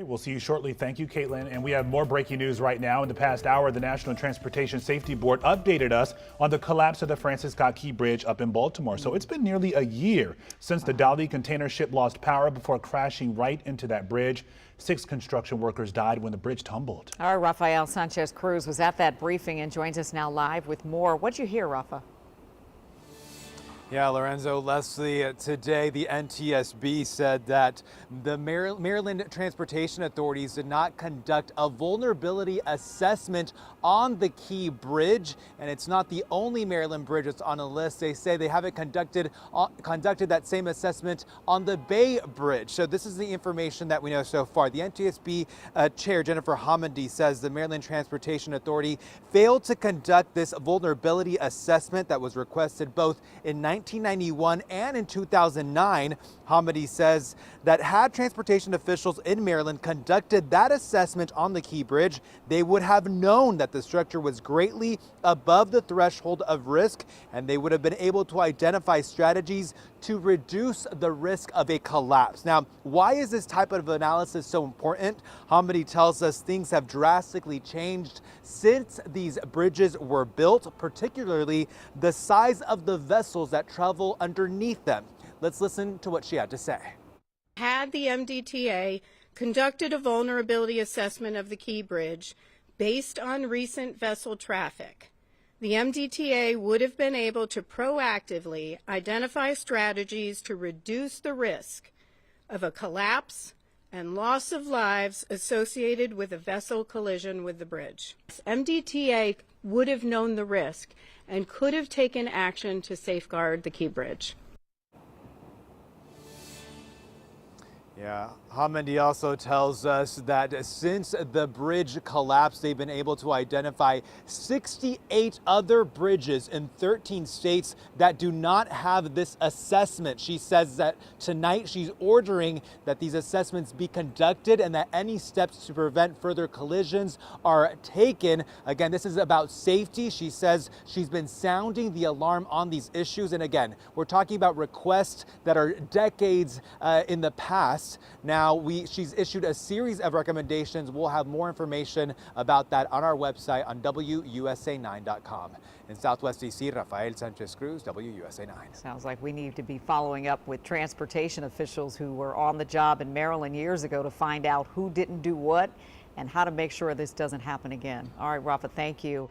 We'll see you shortly. Thank you, Caitlin. And we have more breaking news right now. In the past hour, the National Transportation Safety Board updated us on the collapse of the Francis Scott Key Bridge up in Baltimore. So it's been nearly a year since the Dali container ship lost power before crashing right into that bridge. 6 construction workers died when the bridge tumbled. Our Rafael Sanchez Cruz was at that briefing and joins us now live with more. What'd you hear, Rafa? Yeah, Lorenzo, Leslie, today the NTSB said that the Maryland Transportation Authorities did not conduct a vulnerability assessment on the Key Bridge, and it's not the only Maryland bridge that's on the list. They say they haven't conducted that same assessment on the Bay Bridge. So this is the information that we know so far. The NTSB Chair Jennifer Homendy says the Maryland Transportation Authority failed to conduct this vulnerability assessment that was requested both in 1991 and in 2009. Homendy says that had transportation officials in Maryland conducted that assessment on the Key Bridge, they would have known that the structure was greatly above the threshold of risk, and they would have been able to identify strategies to reduce the risk of a collapse. Now, why is this type of analysis so important? Homendy tells us things have drastically changed since these bridges were built, particularly the size of the vessels that travel underneath them. Let's listen to what she had to say. Had the MDTA conducted a vulnerability assessment of the Key Bridge based on recent vessel traffic, the MDTA would have been able to proactively identify strategies to reduce the risk of a collapse and loss of lives associated with a vessel collision with the bridge. MDTA would have known the risk and could have taken action to safeguard the Key Bridge. Yeah, Homendy also tells us that since the bridge collapsed, they've been able to identify 68 other bridges in 13 states that do not have this assessment. She says that tonight she's ordering that these assessments be conducted and that any steps to prevent further collisions are taken. Again, this is about safety. She says she's been sounding the alarm on these issues. And again, we're talking about requests that are decades in the past. Now, she's issued a series of recommendations. We'll have more information about that on our website on WUSA9.com. In Southwest DC, Rafael Sanchez Cruz, WUSA 9. Sounds like we need to be following up with transportation officials who were on the job in Maryland years ago to find out who didn't do what and how to make sure this doesn't happen again. All right, Rafa, thank you.